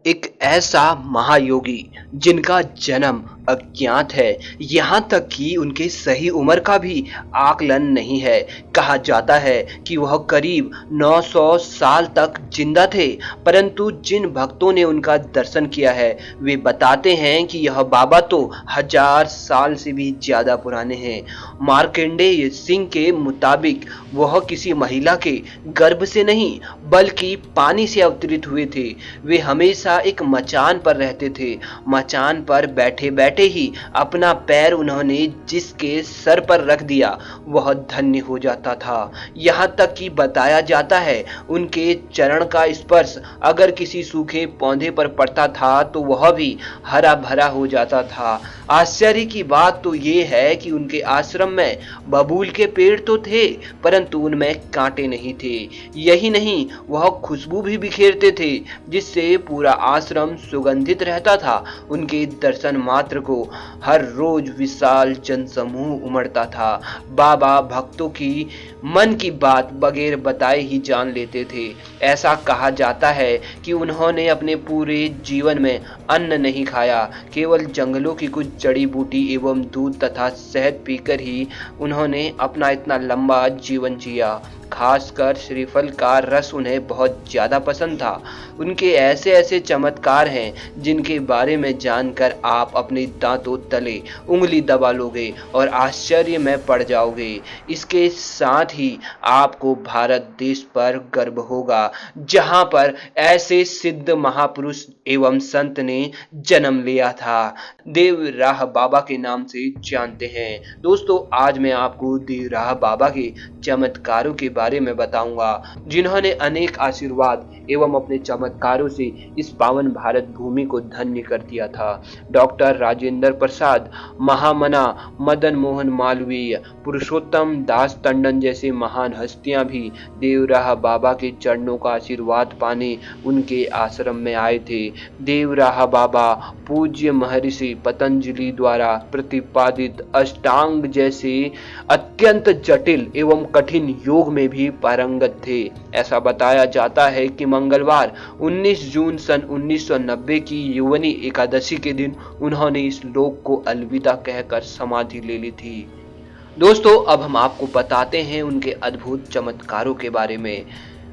एक ऐसा महायोगी जिनका जन्म अज्ञात है, यहाँ तक कि उनके सही उम्र का भी आकलन नहीं है। कहा जाता है कि वह करीब 900 साल तक जिंदा थे, परंतु जिन भक्तों ने उनका दर्शन किया है वे बताते हैं कि यह बाबा तो 1000 साल से भी ज्यादा पुराने हैं। मार्कंडेय सिंह के मुताबिक वह किसी महिला के गर्भ से नहीं बल्कि पानी से अवतरित हुए थे। वे हमेशा एक मचान पर रहते थे। मचान पर बैठे बैठे ही अपना पैर उन्होंने जिसके सर पर रख दिया वह धन्य हो जाता था। यहाँ तक कि बताया जाता है उनके चरण का स्पर्श अगर किसी सूखे पौधे पर पड़ता था तो वह भी हरा भरा हो जाता था। आश्चर्य की बात तो ये है कि उनके आश्रम में बबूल के पेड़ तो थे परंतु उनमें कांटे नहीं थे। यही नहीं, वह खुशबू भी बिखेरते थे जिससे पूरा आश्रम सुगंधित रहता था। उनके दर्शन मात्र को हर रोज विशाल जनसमूह उमड़ता था। बाबा भक्तों की मन की बात बगैर बताए ही जान लेते थे। ऐसा कहा जाता है कि उन्होंने अपने पूरे जीवन में अन्न नहीं खाया, केवल जंगलों की कुछ जड़ी बूटी एवं दूध तथा शहद पीकर ही उन्होंने अपना इतना लंबा जीवन जिया। खासकर श्रीफल का रस उन्हें बहुत ज्यादा पसंद था। उनके ऐसे ऐसे चमत्कार हैं जिनके बारे में जानकर आप अपने दांतों तले उंगली दबा लोगे और आश्चर्य में पड़ जाओगे। इसके साथ ही आपको भारत देश पर गर्व होगा जहां पर ऐसे सिद्ध महापुरुष एवं संत ने जन्म लिया था। देवराह बाबा के नाम से जानते हैं। दोस्तों, आज मैं आपको देवराह बाबा के चमत्कारों के बारे में बताऊंगा जिन्होंने अनेक आशीर्वाद एवं अपने चमत्कारों से इस पावन भारत भूमि को धन्य कर दिया था। डॉक्टर राजेंद्र प्रसाद, महामना, मदन मोहन मालवीय, पुरुषोत्तम दास टंडन जैसे महान हस्तियां भी देवराह बाबा के चरणों का आशीर्वाद पाने उनके आश्रम में आए थे। देवराह बाबा पूज्य महर्षि पतंजलि द्वारा प्रतिपादित अष्टांग जैसे अत्यंत जटिल एवं कठिन योग में भी पारंगत थे। ऐसा बताया जाता है कि मंगलवार 19 जून सन 1990 की यौवनी एकादशी के दिन उन्होंने इस लोक को अलविदा कहकर समाधि ले ली थी। दोस्तों, अब हम आपको बताते हैं उनके अद्भुत चमत्कारों के बारे में।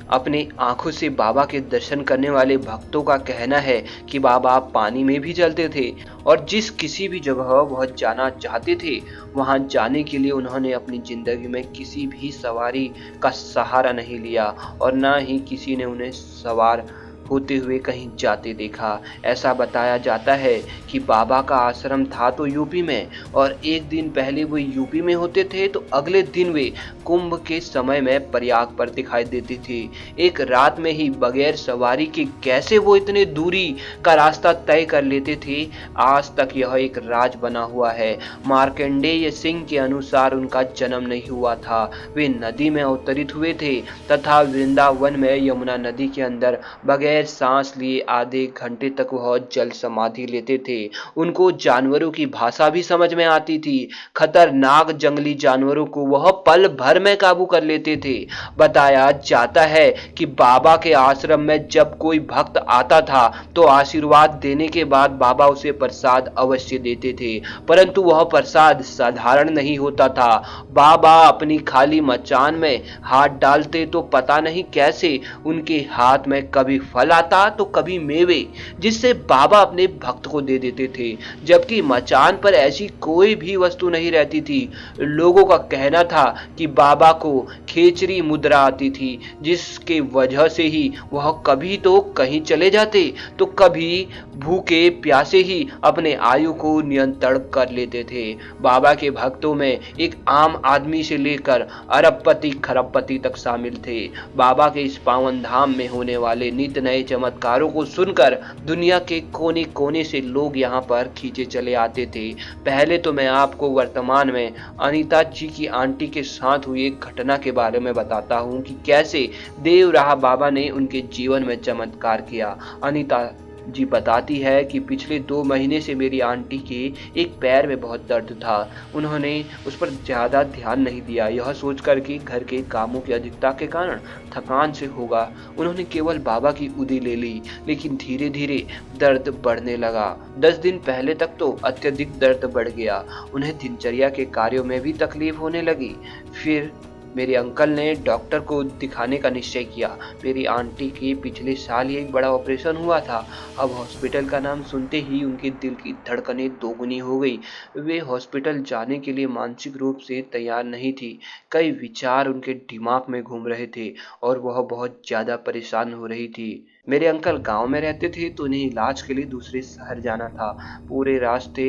अपने आंखों से बाबा के दर्शन करने वाले भक्तों का कहना है कि बाबा पानी में भी चलते थे और जिस किसी भी जगह वह जाना चाहते थे वहां जाने के लिए उन्होंने अपनी जिंदगी में किसी भी सवारी का सहारा नहीं लिया और ना ही किसी ने उन्हें सवार होते हुए कहीं जाते देखा। ऐसा बताया जाता है कि बाबा का आश्रम था तो यूपी में और एक दिन पहले वो यूपी में होते थे तो अगले दिन वे कुंभ के समय में प्रयाग पर दिखाई देते थे। एक रात में ही बगैर सवारी के कैसे वो इतने दूरी का रास्ता तय कर लेते थे, आज तक यह एक राज बना हुआ है। मार्कंडेय सिंह के अनुसार उनका जन्म नहीं हुआ था, वे नदी में अवतरित हुए थे तथा वृंदावन में यमुना नदी के अंदर बगैर सांस लिए आधे घंटे तक वह जल समाधि लेते थे। उनको जानवरों की भाषा भी समझ में आती थी। खतरनाक जंगली जानवरों को वह पल भर में काबू कर लेते थे। बताया जाता है कि बाबा के आश्रम में जब कोई भक्त आता था तो आशीर्वाद देने के बाद बाबा उसे प्रसाद अवश्य देते थे, परंतु वह प्रसाद साधारण नहीं होता था। बाबा अपनी खाली मचान में हाथ डालते तो पता नहीं कैसे उनके हाथ में कभी फल आता तो कभी मेवे, जिससे बाबा अपने भक्त को दे देते थे। जबकि मचान पर ऐसी कोई भी वस्तु नहीं रहती थी। लोगों का कहना था कि बाबा को खेचरी मुद्रा आती थी जिसके वजह से ही वह कभी तो कहीं चले जाते तो कभी भूखे प्यासे ही अपने आयु को नियंत्रण कर लेते थे। बाबा के भक्तों में एक आम आदमी से लेकर अरबपति खरबपति तक शामिल थे। बाबा के इस पावन धाम में होने वाले नित नए चमत्कारों को सुनकर दुनिया के कोने कोने से लोग यहाँ पर खींचे चले आते थे। पहले तो मैं आपको वर्तमान में अनीता जी की आंटी के साथ हुई एक घटना के बारे में बताता हूँ कि कैसे देवराह बाबा ने उनके जीवन में चमत्कार किया। अनीता जी बताती है कि पिछले 2 महीने से मेरी आंटी के एक पैर में बहुत दर्द था। उन्होंने उस पर ज़्यादा ध्यान नहीं दिया, यह सोचकर कि घर के कामों की अधिकता के कारण थकान से होगा। उन्होंने केवल बाबा की उदी ले ली, लेकिन धीरे-धीरे दर्द बढ़ने लगा। 10 दिन पहले तक तो अत्यधिक दर्द बढ़ गया। उन्हें दिनचर्या के कार्यों में भी तकलीफ होने लगी। फिर मेरे अंकल ने डॉक्टर को दिखाने का निश्चय किया। मेरी आंटी के पिछले साल ही एक बड़ा ऑपरेशन हुआ था। अब हॉस्पिटल का नाम सुनते ही उनके दिल की धड़कनें दोगुनी हो गई। वे हॉस्पिटल जाने के लिए मानसिक रूप से तैयार नहीं थी। कई विचार उनके दिमाग में घूम रहे थे और वह बहुत ज़्यादा परेशान हो रही थी। मेरे अंकल गांव में रहते थे तो उन्हें इलाज के लिए दूसरे शहर जाना था। पूरे रास्ते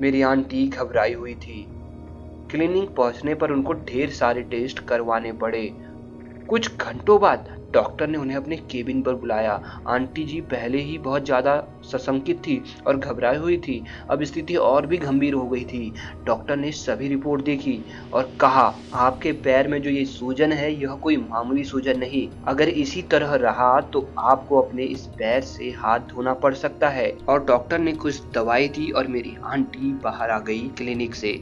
मेरी आंटी घबराई हुई थी। क्लिनिक पहुंचने पर उनको ढेर सारे टेस्ट करवाने पड़े। कुछ घंटों बाद डॉक्टर ने उन्हें अपने केबिन पर बुलाया। आंटी जी पहले ही बहुत ज़्यादा सशंकित थी और घबराई हुई थी। अब स्थिति और भी गंभीर हो गई थी। डॉक्टर ने सभी रिपोर्ट देखी और कहा, आपके पैर में जो ये सूजन है यह कोई मामूली सूजन नहीं। अगर इसी तरह रहा तो आपको अपने इस पैर से हाथ धोना पड़ सकता है। और डॉक्टर ने कुछ दवाई दी और मेरी आंटी बाहर आ गई क्लिनिक से।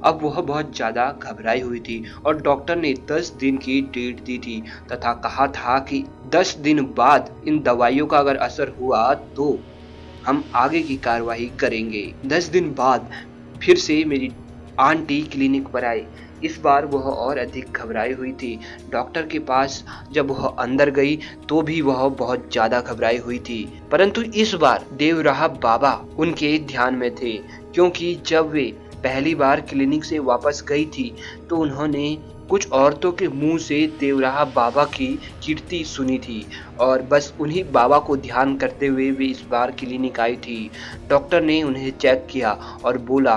अब वह बहुत ज़्यादा घबराई हुई थी और डॉक्टर ने 10 दिन की डेट दी थी तथा कहा था कि 10 दिन बाद इन दवाइयों का अगर असर हुआ तो हम आगे की कार्रवाई करेंगे। 10 दिन बाद फिर से मेरी आंटी क्लिनिक पर आई। इस बार वह और अधिक घबराई हुई थी। डॉक्टर के पास जब वह अंदर गई तो भी वह बहुत ज़्यादा घबराई हुई थी। परंतु इस बार देवराहा बाबा उनके ध्यान में थे, क्योंकि जब वे पहली बार क्लिनिक से वापस गई थी तो उन्होंने कुछ औरतों के मुंह से देवराहा बाबा की कीर्ति सुनी थी और बस उन्हीं बाबा को ध्यान करते हुए वे इस बार क्लिनिक आई थी। डॉक्टर ने उन्हें चेक किया और बोला,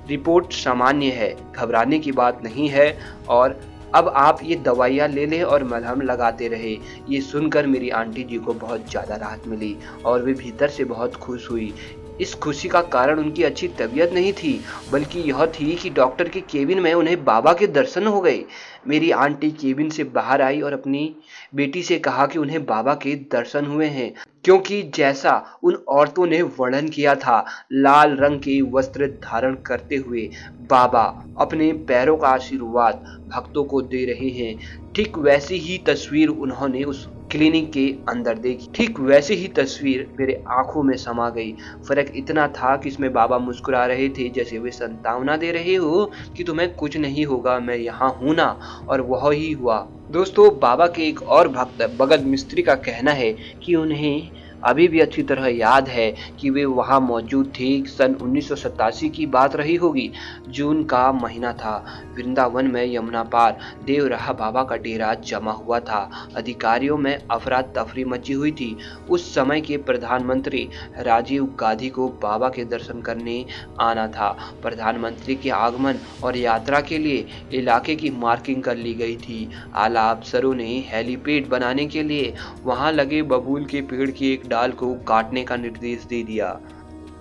रिपोर्ट सामान्य है, घबराने की बात नहीं है और अब आप ये दवाइयाँ ले लें और मलहम लगाते रहे। ये सुनकर मेरी आंटी जी को बहुत ज़्यादा राहत मिली और वे भीतर से बहुत खुश हुई। इस खुशी का कारण उनकी अच्छी तबीयत नहीं थी, बल्कि यह थी कि डॉक्टर के केबिन में उन्हें बाबा के दर्शन हो गए। मेरी आंटी केबिन से बाहर आई और अपनी बेटी से कहा कि उन्हें बाबा के दर्शन हुए हैं, क्योंकि जैसा उन औरतों ने वर्णन किया था, लाल रंग के वस्त्र धारण करते हुए बाबा अपने पैरों का आशीर्वाद भक्तों को दे रहे हैं। ठीक वैसी ही तस्वीर उन्होंने उस क्लिनिक के अंदर देखी। ठीक वैसी ही तस्वीर मेरे आंखों में समा गई। फर्क इतना था कि इसमें बाबा मुस्कुरा रहे थे जैसे वे संतावना दे रहे हो कि तुम्हें कुछ नहीं होगा, मैं यहाँ हूं ना। और वह ही हुआ। दोस्तों, बाबा के एक और भक्त भगत मिस्त्री का कहना है कि उन्हें अभी भी अच्छी तरह याद है कि वे वहां मौजूद थे। सन 1987 की बात रही होगी। जून का महीना था। वृंदावन में यमुना पार देवराहा बाबा का डेरा जमा हुआ था। अधिकारियों में अफरा तफरी मची हुई थी। उस समय के प्रधानमंत्री राजीव गांधी को बाबा के दर्शन करने आना था। प्रधानमंत्री के आगमन और यात्रा के लिए इलाके की मार्किंग कर ली गई थी। आला अफसरों ने हेलीपैड बनाने के लिए वहां लगे बबूल के पेड़ की एक डाल को काटने का निर्देश दे दिया।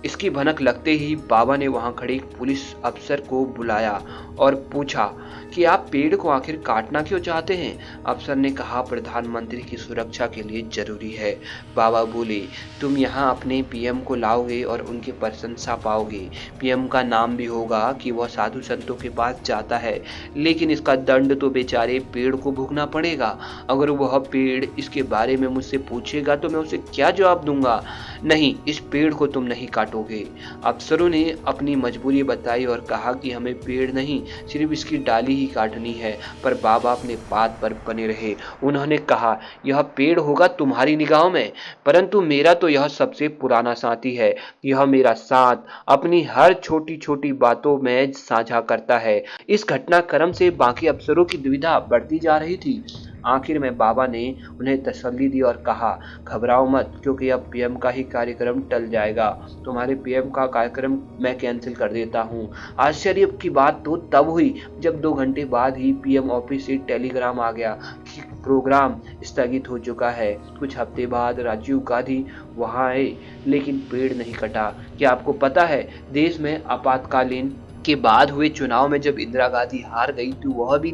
इसकी भनक लगते ही बाबा ने वहां खड़े एक पुलिस अफसर को बुलाया और पूछा कि आप पेड़ को आखिर काटना क्यों चाहते हैं। अफसर ने कहा, प्रधानमंत्री की सुरक्षा के लिए जरूरी है। बाबा बोले, तुम यहाँ अपने पीएम को लाओगे और उनकी प्रशंसा पाओगे। पीएम का नाम भी होगा कि वह साधु संतों के पास जाता है, लेकिन इसका दंड तो बेचारे पेड़ को भुगतना पड़ेगा। अगर वह पेड़ इसके बारे में मुझसे पूछेगा तो मैं उसे क्या जवाब दूंगा। नहीं, इस पेड़ को तुम नहीं काटोगे। अफसरों ने अपनी मजबूरी बताई और कहा कि हमें पेड़ नहीं, सिर्फ इसकी डाली ही काटनी है। पर बाबा अपने बात पर बने रहे। उन्होंने कहा, यह पेड़ होगा तुम्हारी निगाहों में, परंतु मेरा तो यह सबसे पुराना साथी है। यह मेरा साथ अपनी हर छोटी छोटी बातों में साझा करता है। इस घटनाक्रम से बाकी अफसरों की दुविधा बढ़ती जा रही थी। आखिर में बाबा ने उन्हें तसल्ली दी और कहा, घबराओ मत, क्योंकि अब पीएम का ही कार्यक्रम टल जाएगा। तुम्हारे पीएम का कार्यक्रम मैं कैंसिल कर देता हूँ। आश्चर्य की बात तो तब हुई जब 2 घंटे बाद ही पीएम ऑफिस से टेलीग्राम आ गया कि प्रोग्राम स्थगित हो चुका है। कुछ हफ्ते बाद राजीव गांधी वहां आए, लेकिन पेड़ नहीं कटा। क्या आपको पता है, देश में आपातकालीन के बाद हुए चुनाव में जब इंदिरा गांधी हार गई तो वह भी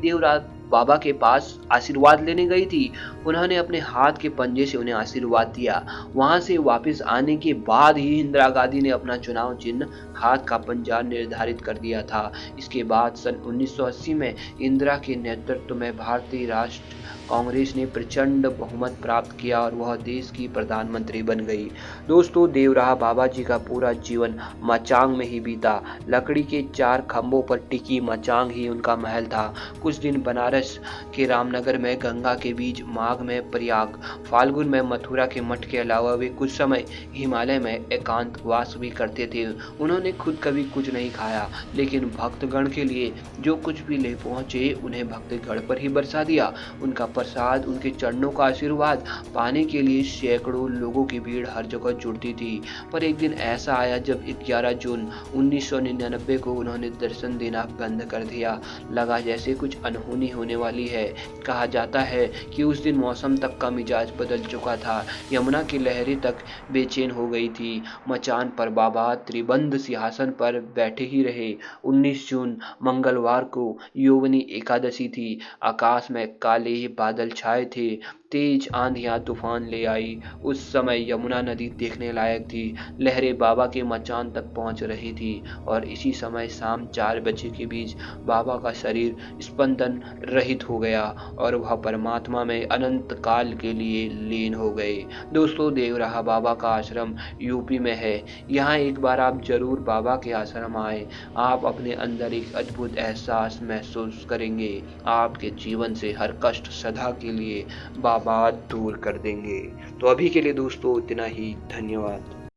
बाबा के पास आशीर्वाद लेने गई थी। उन्होंने अपने हाथ के पंजे से उन्हें आशीर्वाद दिया। वहां से वापस आने के बाद ही इंदिरा गांधी ने अपना चुनाव चिन्ह हाथ का पंजा निर्धारित कर दिया था। इसके बाद सन 1980 में इंदिरा के नेतृत्व में भारतीय राष्ट्र कांग्रेस ने प्रचंड बहुमत प्राप्त किया और वह देश की प्रधानमंत्री बन गई। दोस्तों, देवराहा बाबा जी का पूरा जीवन मचांग में ही बीता। लकड़ी के 4 खंभों पर टिकी मचांग ही उनका महल था। कुछ दिन बनारस के रामनगर में, गंगा के बीच माघ में प्रयाग, फाल्गुन में मथुरा के मठ के अलावा वे कुछ समय हिमालय में एकांतवास भी करते थे। उन्होंने खुद कभी कुछ नहीं खाया, लेकिन भक्तगण के लिए जो कुछ भी ले पहुंचे उन्हें भक्तगण पर ही बरसा दिया। उनका प्रसाद, उनके चरणों का आशीर्वाद पाने के लिए सैकड़ों लोगों की भीड़ हर जगह जुटती थी। पर एक दिन ऐसा आया जब 11 जून 1999 को उन्होंने दर्शन देना बंद कर दिया। लगा जैसे कुछ अनहोनी होने वाली है। कहा जाता है कि उस दिन मौसम तक का मिजाज बदल चुका था। यमुना की लहरें तक बेचैन हो गई थी। मचान पर बाबा त्रिबंध सिंहासन पर बैठे ही रहे। 19 जून मंगलवार को यौवनी एकादशी थी। आकाश में काले बादल छाए थे। तेज आंधियां तूफान ले आई। उस समय यमुना नदी देखने लायक थी। लहरें बाबा के मचान तक पहुंच रही थी और इसी समय शाम 4 बजे के बीच बाबा का शरीर स्पंदन रहित हो गया और वह परमात्मा में अनंत काल के लिए लीन हो गए। दोस्तों, देवराहा बाबा का आश्रम यूपी में है। यहाँ एक बार आप जरूर बाबा के आश्रम आए। आप अपने अंदर एक अद्भुत एहसास महसूस करेंगे। आपके जीवन से हर कष्ट सदा के लिए बाबा दूर कर देंगे। तो अभी के लिए दोस्तों इतना ही। धन्यवाद।